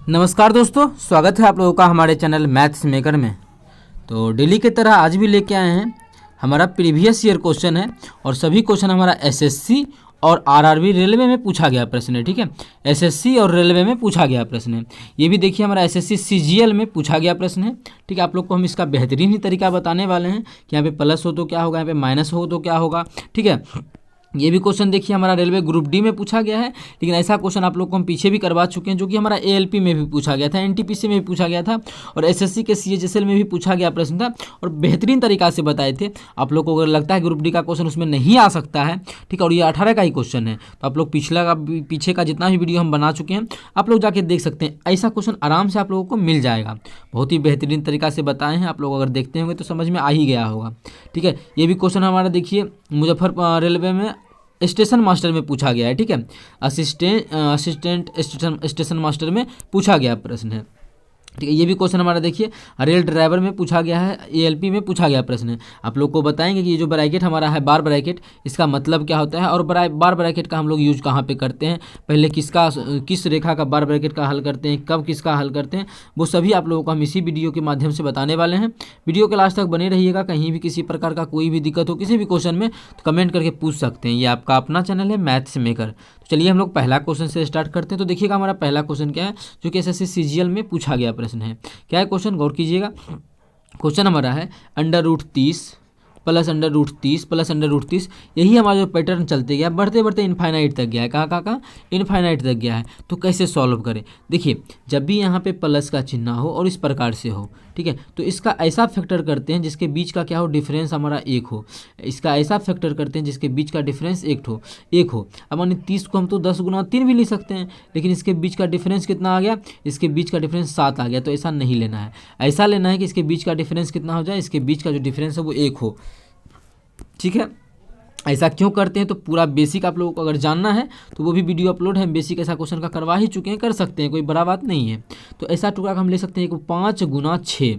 नमस्कार दोस्तों, स्वागत है आप लोगों का हमारे चैनल मैथ्स मेकर में। तो डेली की तरह आज भी लेके आए हैं। हमारा प्रीवियस ईयर क्वेश्चन है और सभी क्वेश्चन हमारा एसएससी और आरआरबी रेलवे में पूछा गया प्रश्न है। ठीक है, एसएससी और रेलवे में पूछा गया प्रश्न है। ये भी देखिए हमारा एसएससी सीजीएल में पूछा गया प्रश्न है। ठीक है, आप लोग को हम इसका बेहतरीन ही तरीका बताने वाले हैं कि यहाँ पे प्लस हो तो क्या होगा, यहाँ पे माइनस हो तो क्या होगा। ठीक है, ये भी क्वेश्चन देखिए हमारा रेलवे ग्रुप डी में पूछा गया है, लेकिन ऐसा क्वेश्चन आप लोग को हम पीछे भी करवा चुके हैं, जो कि हमारा एएलपी में भी पूछा गया था, एनटीपीसी में भी पूछा गया था और एसएससी के सीएचएसएल में भी पूछा गया प्रश्न था और बेहतरीन तरीका से बताए थे। आप लोग को अगर लगता है ग्रुप डी का क्वेश्चन उसमें नहीं आ सकता है, ठीक है, और ये 18 का ही क्वेश्चन है, तो आप लोग पीछे का जितना भी वीडियो हम बना चुके हैं आप लोग जाके देख सकते हैं। ऐसा क्वेश्चन आराम से आप लोगों को मिल जाएगा, बहुत ही बेहतरीन तरीका से बताए हैं। आप लोग अगर देखते होंगे तो समझ में आ ही गया होगा। ठीक है, ये भी क्वेश्चन हमारा देखिए मुजफ्फरपुर रेलवे में स्टेशन मास्टर में पूछा गया है। ठीक है, असिस्टेंट स्टेशन मास्टर में पूछा गया प्रश्न है। ठीक है, ये भी क्वेश्चन हमारा देखिए रेल ड्राइवर में पूछा गया है, एएलपी में पूछा गया प्रश्न है। आप लोग को बताएंगे कि ये जो ब्रैकेट हमारा है बार ब्रैकेट, इसका मतलब क्या होता है और बार ब्रैकेट का हम लोग यूज कहाँ पे करते हैं, पहले किस रेखा का बार ब्रैकेट का हल करते हैं, कब किसका हल करते हैं, वो सभी आप लोगों को हम इसी वीडियो के माध्यम से बताने वाले हैं। वीडियो के लास्ट तक बने रहिएगा। कहीं भी किसी प्रकार का कोई भी दिक्कत हो किसी भी क्वेश्चन में तो कमेंट करके पूछ सकते हैं। ये आपका अपना चैनल है मैथ्स मेकर। चलिए हम लोग पहला क्वेश्चन से स्टार्ट करते हैं। तो देखिएगा हमारा पहला क्वेश्चन क्या है, जो कि एसएससी सीजीएल में पूछा गया प्रश्न है। क्या है क्वेश्चन, गौर कीजिएगा। क्वेश्चन हमारा है √30 प्लस √30 प्लस √30। यही हमारा जो पैटर्न चलते गया, बढ़ते बढ़ते इनफाइनाइट तक गया है। कहाँ इनफाइनाइट तक गया है। तो कैसे सॉल्व करें, देखिए जब भी यहाँ पे प्लस का चिन्ह हो और इस प्रकार से हो, ठीक है, तो इसका ऐसा फैक्टर करते हैं जिसके बीच का क्या हो, डिफरेंस हमारा 1 हो। इसका ऐसा फैक्टर करते हैं जिसके बीच का डिफरेंस 1 हो। अब मानिए 30 को हम तो 10 गुना 3 भी ले सकते हैं, लेकिन इसके बीच का डिफरेंस कितना आ गया, इसके बीच का डिफरेंस 7 आ गया। तो ऐसा नहीं लेना है, ऐसा लेना है कि इसके बीच का डिफरेंस कितना हो जाए, इसके बीच का जो डिफरेंस है वो 1 हो। ठीक है, ऐसा क्यों करते हैं तो पूरा बेसिक आप लोगों को अगर जानना है तो वो भी वीडियो अपलोड है, बेसिक ऐसा क्वेश्चन का करवा ही चुके हैं, कर सकते हैं, कोई बड़ा बात नहीं है। तो ऐसा टुकड़ा हम ले सकते हैं 5 गुना 6।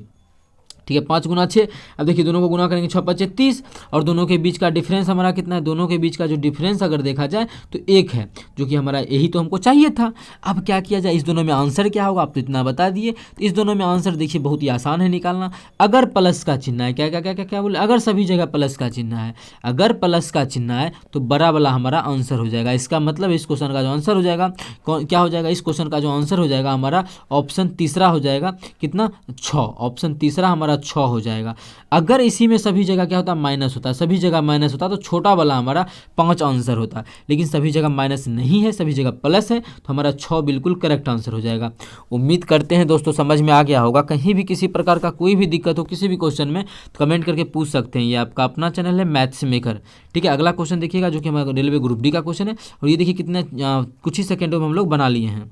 ठीक है, 5 गुना 6। अब देखिए दोनों को गुना करेंगे 6 5 30 और दोनों के बीच का डिफरेंस हमारा कितना है, दोनों के बीच का जो डिफरेंस अगर देखा जाए तो 1 है, जो कि हमारा यही तो हमको चाहिए था। अब क्या किया जाए, इस दोनों में आंसर क्या होगा, आप तो इतना बता दिए। तो इस दोनों में आंसर देखिए बहुत ही आसान है निकालना। अगर प्लस का चिन्ह है, क्या क्या क्या क्या क्या बोले, अगर सभी जगह प्लस का चिन्ह है, अगर प्लस का चिन्ह है तो बड़ा वाला हमारा आंसर हो जाएगा। इसका मतलब इस क्वेश्चन का जो आंसर हो जाएगा क्या हो जाएगा, इस क्वेश्चन का जो आंसर हो जाएगा हमारा ऑप्शन तीसरा हो जाएगा। कितना, 6। ऑप्शन तीसरा हमारा 6 हो जाएगा। अगर इसी में सभी जगह क्या होता है, माइनस होता है, सभी जगह माइनस होता है तो छोटा वाला हमारा 5 आंसर होता है, लेकिन सभी जगह माइनस नहीं है, सभी जगह प्लस है, तो हमारा 6 बिल्कुल करेक्ट आंसर हो जाएगा। उम्मीद करते हैं दोस्तों समझ में आ गया होगा। कहीं भी किसी प्रकार का कोई भी दिक्कत हो किसी भी क्वेश्चन में तो कमेंट करके पूछ सकते हैं। ये आपका अपना चैनल है मैथ्स मेकर। ठीक है, अगला क्वेश्चन देखिएगा जो कि हमारा रेलवे ग्रुप डी का क्वेश्चन है और ये देखिए कितने कुछ ही सेकेंडों में हम लोग बना लिए हैं।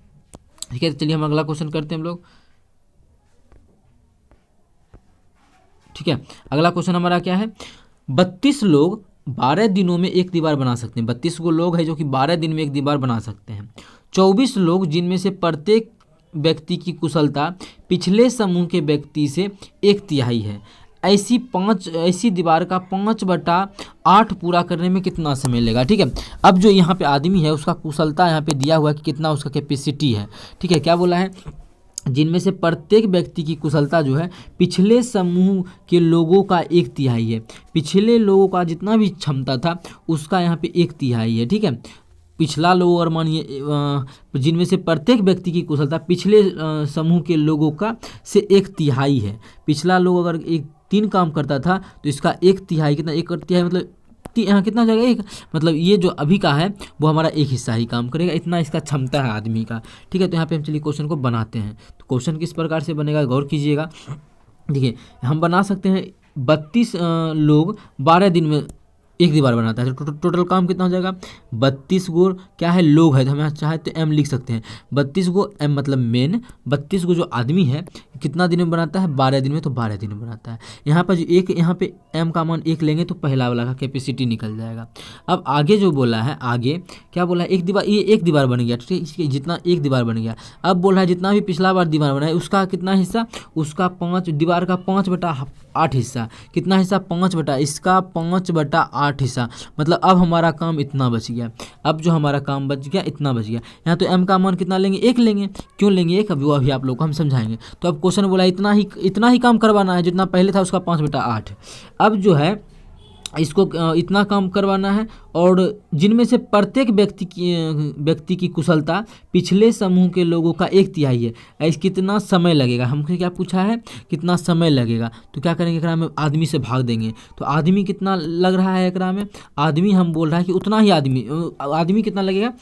ठीक है, चलिए हम अगला क्वेश्चन करते हैं हम लोग। ठीक है, अगला क्वेश्चन हमारा क्या है, 32 लोग 12 दिनों में एक दीवार बना सकते हैं। 32 को लोग है जो कि 12 दिन में एक दीवार बना सकते हैं। 24 लोग जिनमें से प्रत्येक व्यक्ति की कुशलता पिछले समूह के व्यक्ति से 1/3 है। ऐसी दीवार का 5/8 पूरा करने में कितना समय लगेगा। ठीक है, अब जो यहाँ पे आदमी है उसका कुशलता यहाँ पे दिया हुआ है कि कितना उसका कैपेसिटी है। ठीक है, क्या बोला है, जिनमें से प्रत्येक व्यक्ति की कुशलता जो है पिछले समूह के लोगों का 1/3 है। पिछले लोगों का जितना भी क्षमता था उसका यहाँ पे 1/3 है। ठीक है, पिछला लोग और मानिए जिनमें से प्रत्येक व्यक्ति की कुशलता पिछले समूह के लोगों का से 1/3 है। पिछला लोग अगर 3 काम करता था तो इसका 1/3 कितना, 1/3 मतलब यहाँ कितना हो जाएगा, 1, मतलब ये जो अभी का है वो हमारा 1 हिस्सा ही काम करेगा, इतना इसका क्षमता है आदमी का। ठीक है, तो यहाँ पे हम चलिए क्वेश्चन को बनाते हैं। तो क्वेश्चन किस प्रकार से बनेगा गौर कीजिएगा। देखिए हम बना सकते हैं 32 लोग 12 दिन में एक दीवार बनाता है, तो टोटल काम कितना हो जाएगा, 32 गो क्या है लोग है, तो हम यहाँ चाहे तो एम लिख सकते हैं। 32 गो एम मतलब मेन, 32 गो जो आदमी है कितना दिन में बनाता है, 12 दिन में, तो 12 दिन में बनाता है। यहाँ पर जो एक यहाँ पे एम का मान 1 लेंगे तो पहला वाला का कैपेसिटी निकल जाएगा। अब आगे जो बोला है, आगे क्या बोला है, एक दीवार, ये एक दीवार बन गया, ठीक है, इसके जितना एक दीवार बन गया। अब बोल रहा है जितना भी पिछला बार दीवार बना है उसका कितना हिस्सा, उसका 5 दीवार का 5/8 हिस्सा, कितना हिस्सा, 5/8, इसका 5/8 8 हिस्सा, मतलब अब हमारा काम इतना बच गया। अब जो हमारा काम बच गया इतना बच गया। यहाँ तो m का मान कितना लेंगे, 1 लेंगे। क्यों लेंगे 1, वो अभी आप लोग को हम समझाएंगे। तो अब क्वेश्चन बोला इतना ही काम करवाना है, जितना पहले था उसका 5/8। अब जो है इसको इतना काम करवाना है, और जिनमें से प्रत्येक व्यक्ति की कुशलता पिछले समूह के लोगों का 1/3 है। इस कितना समय लगेगा, हमसे क्या पूछा है, कितना समय लगेगा। तो क्या करेंगे, एकरा में आदमी से भाग देंगे। तो आदमी कितना लग रहा है एकरा में, आदमी हम बोल रहा है कि उतना ही आदमी कितना लगेगा,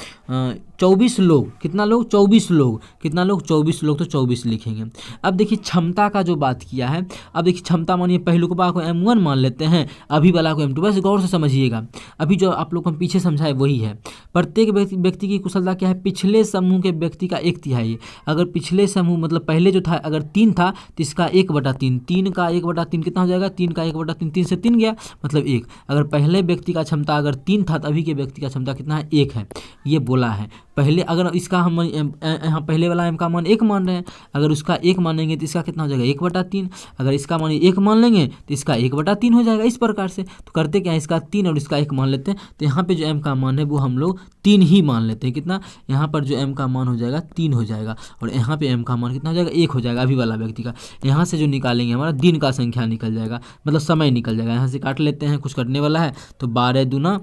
24 लोग। कितना लोग, 24 लोग। कितना लोग, 24 लोग। तो 24 लिखेंगे। अब देखिए क्षमता का जो बात किया है, अब देखिए क्षमता मानिए पहलुकबा को M1 मान लेते हैं, अभी वाला को M2। बस गौर से समझिएगा, अभी जो आप लोग को हम पीछे समझाए वही है। प्रत्येक व्यक्ति की कुशलता क्या है, पिछले समूह के व्यक्ति का 1/3। अगर पिछले समूह मतलब पहले जो था अगर 3 था तो इसका 1/3। 3 का 1/3 कितना हो जाएगा, 3 का 1/3, 3 से 3 गया मतलब 1। अगर पहले व्यक्ति का क्षमता अगर 3 था तो अभी के व्यक्ति का क्षमता कितना है, 1 है। ये बोला है पहले। अगर इसका हम यहाँ पहले वाला m का मान 1 मान रहे हैं, अगर उसका 1 मानेंगे तो इसका कितना हो जाएगा, 1/3। अगर इसका मान 1 मान लेंगे तो इसका 1/3 हो जाएगा। इस प्रकार से तो करते क्या है, इसका 3 और इसका 1 मान लेते हैं। तो यहाँ पे जो m का मान है वो हम लोग 3 ही मान लेते हैं। कितना, यहाँ पर जो m का मान हो जाएगा 3 हो जाएगा, और यहाँ पे m का मान कितना हो जाएगा, 1 हो जाएगा अभी वाला व्यक्ति का। यहाँ से जो निकालेंगे हमारा दिन का संख्या निकल जाएगा, मतलब समय निकल जाएगा। यहाँ से काट लेते हैं, कुछ कटने वाला है। तो 12 दूना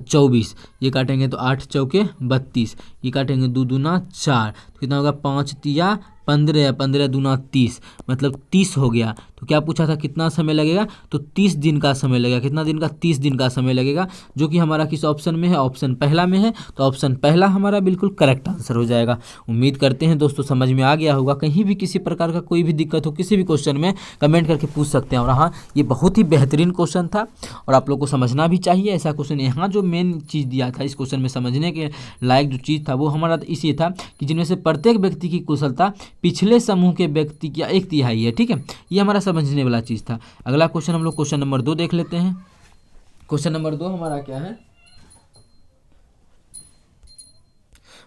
24, ये काटेंगे तो 8 चौके 32, ये काटेंगे 2 दूना 4, तो कितना होगा, 5 तिया 15, 15 दूना 30, मतलब 30 हो गया। तो क्या पूछा था, कितना समय लगेगा, तो 30 दिन का समय लगेगा। कितना दिन का, 30 दिन का समय लगेगा, जो कि हमारा किस ऑप्शन में है, ऑप्शन पहला में है। तो ऑप्शन पहला हमारा बिल्कुल करेक्ट आंसर हो जाएगा। उम्मीद करते हैं दोस्तों समझ में आ गया होगा। कहीं भी किसी प्रकार का कोई भी दिक्कत हो किसी भी क्वेश्चन में, कमेंट करके पूछ सकते हैं। और हाँ, ये बहुत ही बेहतरीन क्वेश्चन था और आप लोग को समझना भी चाहिए ऐसा क्वेश्चन। यहाँ जो मेन चीज़ दिया था इस क्वेश्चन में समझने के लायक जो चीज़ था वो हमारा इसी था कि जिनमें से प्रत्येक व्यक्ति की कुशलता पिछले समूह के व्यक्ति का 1/3 है। ठीक है, ये हमारा समझने वाला चीज़ था। अगला क्वेश्चन हम लोग क्वेश्चन नंबर 2 देख लेते हैं। क्वेश्चन नंबर 2 हमारा क्या है,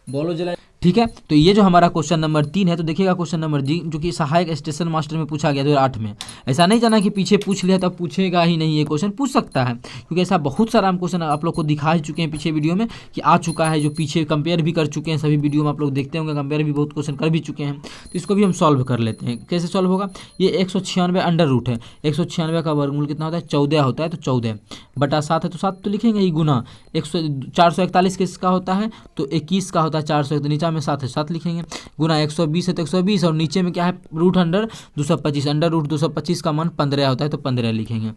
बोलो जला। ठीक है, तो ये जो हमारा क्वेश्चन नंबर 3 है, तो देखिएगा क्वेश्चन नंबर 3 जो कि सहायक स्टेशन मास्टर में पूछा गया 2008 में। ऐसा नहीं जाना कि पीछे पूछ लिया तब पूछेगा ही नहीं, ये क्वेश्चन पूछ सकता है, क्योंकि ऐसा बहुत सारा हम क्वेश्चन आप लोग को दिखा ही चुके हैं पीछे वीडियो में कि आ चुका है, जो पीछे कंपेयर भी कर चुके हैं। सभी वीडियो में आप लोग देखते होंगे, कंपेयर भी बहुत क्वेश्चन कर भी चुके हैं। तो इसको भी हम सॉल्व कर लेते हैं। कैसे सॉल्व होगा, ये 196 अंडर रूट है। 196 का वर्गमूल कितना होता है, 14 होता है। तो 14 बटा 7 है तो 7 तो लिखेंगे ही, गुना 441 किसका होता है, तो 21 का होता है। 400 तो नीचे में 7 है, 7 लिखेंगे। गुना 120 है तो 120, और नीचे में क्या है, रूट अंडर 225। अंडर रूट 225 का मान 15 होता है, तो 15 लिखेंगे।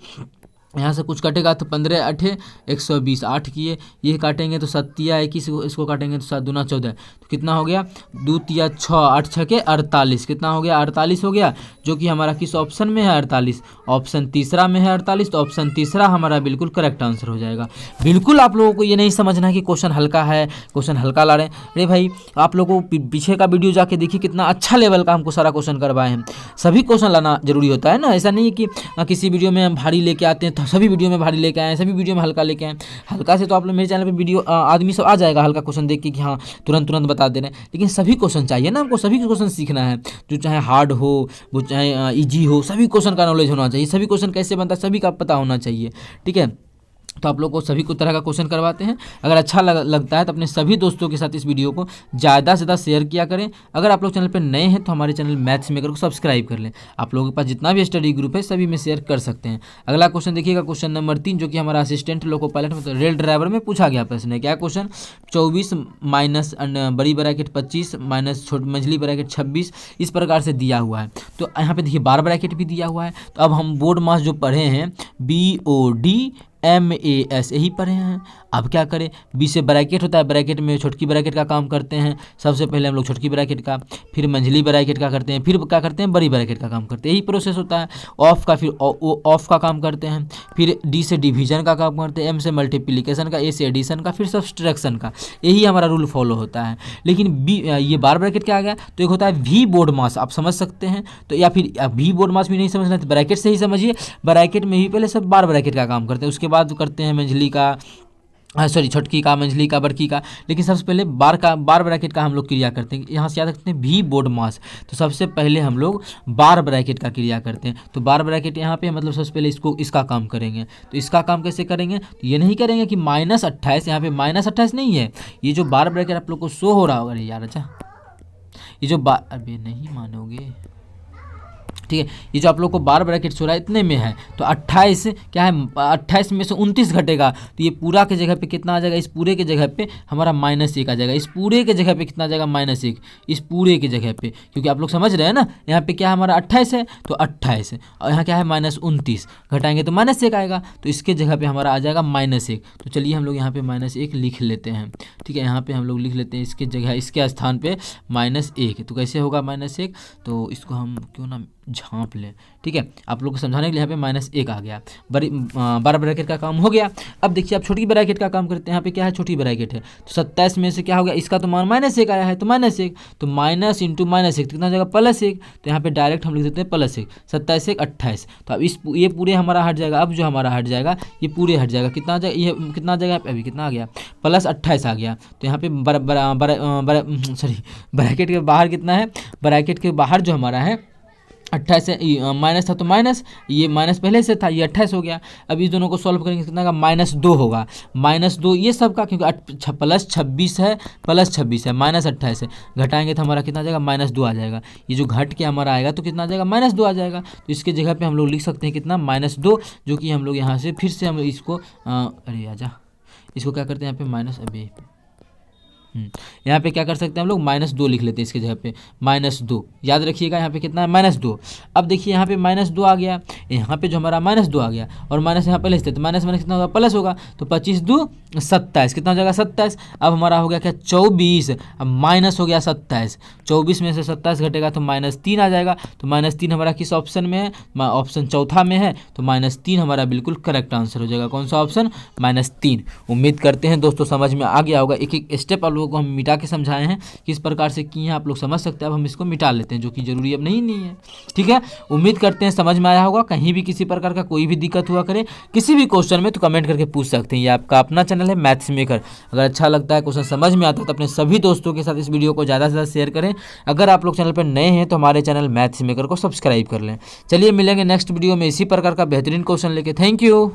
यहाँ से कुछ कटेगा तो 15 8 120, 8 किए, ये काटेंगे तो 7 21, इसको काटेंगे तो 7 दूना 14, तो कितना हो गया, 2 तिया 6, 8 6 के 48, कितना हो गया, 48 हो गया, जो कि हमारा किस ऑप्शन में है, 48। ऑप्शन तीसरा में है 48, तो ऑप्शन तीसरा हमारा बिल्कुल करेक्ट आंसर हो जाएगा। बिल्कुल आप लोगों को ये नहीं समझना है कि क्वेश्चन हल्का है, क्वेश्चन हल्का ला रहे हैं। अरे भाई, आप लोगों को पीछे का वीडियो जाके देखिए, कितना अच्छा लेवल का हमको सारा क्वेश्चन करवाए हैं। सभी क्वेश्चन लाना जरूरी होता है ना, ऐसा नहीं है कि किसी वीडियो में हम भारी लेके आते हैं, सभी वीडियो में भारी लेके आए, सभी वीडियो में हल्का लेके आए। हल्का से तो आप लोग मेरे चैनल पे वीडियो आदमी सब आ जाएगा हल्का क्वेश्चन देख के कि हाँ तुरंत बता दे रहे हैं, लेकिन सभी क्वेश्चन चाहिए ना हमको, सभी क्वेश्चन सीखना है, जो चाहे हार्ड हो वो चाहे इजी हो, सभी क्वेश्चन का नॉलेज होना चाहिए। सभी क्वेश्चन कैसे बनता है सभी का पता होना चाहिए। ठीक है, तो आप लोग को सभी को तरह का क्वेश्चन करवाते हैं। अगर अच्छा लगता है तो अपने सभी दोस्तों के साथ इस वीडियो को ज़्यादा से ज़्यादा शेयर किया करें। अगर आप लोग चैनल पर नए हैं तो हमारे चैनल मैथ्स मेकर को सब्सक्राइब कर लें। आप लोगों के पास जितना भी स्टडी ग्रुप है सभी में शेयर कर सकते हैं। अगला क्वेश्चन देखिएगा, क्वेश्चन नंबर 3, जो कि हमारा असिस्टेंट लोको पायलट मतलब रेल ड्राइवर में पूछा गया प्रश्न है। क्या क्वेश्चन, 24 माइनस बड़ी ब्रैकेट 25 माइनस छोटी मंझली ब्रैकेट 26, इस प्रकार से दिया हुआ है। तो यहाँ पे देखिए बार ब्रैकेट भी दिया हुआ है। तो अब हम बोर्ड मास जो पढ़े हैं BODMAS यही पढ़े हैं। अब क्या करें, बी से ब्रैकेट होता है, ब्रैकेट में छोटकी ब्रैकेट का काम करते हैं। सबसे पहले हम लोग छोटकी ब्रैकेट का, फिर मंझली ब्रैकेट का करते हैं, फिर क्या करते हैं, बड़ी ब्रैकेट का काम करते हैं। यही प्रोसेस होता है। ऑफ का फिर ऑफ का काम करते हैं, फिर डी से डिवीजन का काम करते हैं, एम से मल्टीप्लिकेशन का, ए से एडिशन का, फिर सब्सट्रैक्शन का। यही हमारा रूल फॉलो होता है। लेकिन बी ये बार ब्रैकेट क्या आ गया, तो एक होता है वी बोर्ड मास, आप समझ सकते हैं। तो या फिर वी बोर्ड मास भी नहीं समझना तो ब्रैकेट से ही समझिए। ब्रैकेट में ही पहले सब बार ब्रैकेट का काम करते हैं, उसके बाद करते हैं मंझली का, सॉरी छोटकी का, मंझली का, बड़की का। लेकिन सबसे पहले बार ब्रैकेट का हम लोग क्रिया करते हैं। यहाँ से याद रखते हैं भी बोर्ड मास, तो सबसे पहले हम लोग बार ब्रैकेट का क्रिया करते हैं। तो बार ब्रैकेट यहाँ पे मतलब सबसे पहले इसका काम करेंगे। तो इसका काम कैसे करेंगे, तो ये नहीं करेंगे कि -28, यहाँ पे -28 नहीं है, ये जो बार ब्रैकेट आप लोग को शो हो रहा होगा। अरे यार अच्छा, ये जो अबे नहीं मानोगे, ठीक है, ये जो आप लोग को बार ब्रैकेट हो रहा है इतने में है, तो 28 क्या है, 28 में से 29 घटेगा, तो ये पूरा के जगह पे कितना आ जाएगा, इस पूरे के जगह पे हमारा -1 आ जाएगा। इस पूरे के जगह पे कितना आ जाएगा, -1, इस पूरे के जगह पे, क्योंकि आप लोग समझ रहे हैं ना, यहाँ पे क्या हमारा 28 है, तो 28 और यहाँ क्या है -29, घटाएंगे तो -1 आएगा, तो इसके जगह पे हमारा आ जाएगा -1। तो चलिए हम लोग यहाँ पे -1 लिख लेते हैं। ठीक है, यहाँ पे हम लोग लिख लेते हैं इसके जगह, इसके स्थान पे -1। तो कैसे होगा -1, तो इसको हम क्यों ना झांप लें। ठीक है, आप लोग को समझाने के लिए यहाँ पे -1 आ गया। बार ब्रैकेट का काम हो गया। अब देखिए आप छोटी ब्रैकेट का काम करते हैं। यहाँ पे क्या है, छोटी ब्रैकेट है, तो 27 में से क्या हो गया, इसका तो मान -1 आया है, तो -1, तो माइनस इंटू -1 कितना हो जाएगा, +1। तो यहाँ पे डायरेक्ट हम लिख देते हैं +1, 27 1 28। तो अब ये पूरे हमारा हट जाएगा। अब जो हमारा हट जाएगा ये पूरे हट जाएगा, कितना आ जाएगा, ये कितना आ जाएगा, अभी कितना आ गया, +28 आ गया। तो यहाँ पे ब्रैकेट के बाहर कितना है, ब्रैकेट के बाहर जो हमारा है 28 माइनस था, तो माइनस, ये माइनस पहले से था, ये 28 हो गया। अब इस दोनों को सॉल्व करेंगे कितना का, -2 होगा, -2 ये सब का, क्योंकि +26 है, +26 है, -28 है, घटाएंगे तो हमारा कितना आ जाएगा, -2 आ जाएगा। ये जो घट के हमारा आएगा तो कितना आ जाएगा, -2 आ जाएगा। तो इसके जगह पे हम लोग लिख सकते हैं कितना, -2, जो कि हम लोग यहाँ से फिर से हम इसको अरे आजा, इसको क्या करते हैं यहाँ पे माइनस, अभी यहाँ पे क्या कर सकते हैं हम लोग, -2 लिख लेते हैं इसके जगह पे, -2 याद रखिएगा, यहाँ पे कितना है, -2। अब देखिए यहाँ पे -2 आ गया, यहाँ पे जो हमारा -2 आ गया, और माइनस यहाँ पहले से, तो माइनस कितना होगा, प्लस होगा, तो 25 2 27, कितना हो जाएगा, 27। अब हमारा हो गया क्या, 24, अब माइनस हो गया 27, 24 में से 27 घटेगा तो -3 आ जाएगा। तो -3 हमारा किस ऑप्शन में है, ऑप्शन चौथा में है, तो -3 हमारा बिल्कुल करेक्ट आंसर हो जाएगा। कौन सा ऑप्शन, -3। उम्मीद करते हैं दोस्तों समझ में आ गया होगा। एक एक स्टेप आप लोगों को हम मिटा के समझाए हैं, किस प्रकार से किए हैं आप लोग समझ सकते हैं। अब हम इसको मिटा लेते हैं, जो कि जरूरी अब नहीं है। ठीक है, उम्मीद करते हैं समझ में आया होगा। कहीं भी किसी प्रकार का कोई भी दिक्कत हुआ करे किसी भी क्वेश्चन में, तो कमेंट करके पूछ सकते हैं। ये आपका अपना चैनल है मैथ्स मेकर। अगर अच्छा लगता है, क्वेश्चन समझ में आता है, तो अपने सभी दोस्तों के साथ इस वीडियो को ज़्यादा से ज़्यादा शेयर करें। अगर आप लोग चैनल पर नए हैं तो हमारे चैनल मैथ्स मेकर को सब्सक्राइब कर लें। चलिए मिलेंगे नेक्स्ट वीडियो में इसी प्रकार का बेहतरीन क्वेश्चन लेके। Thank you.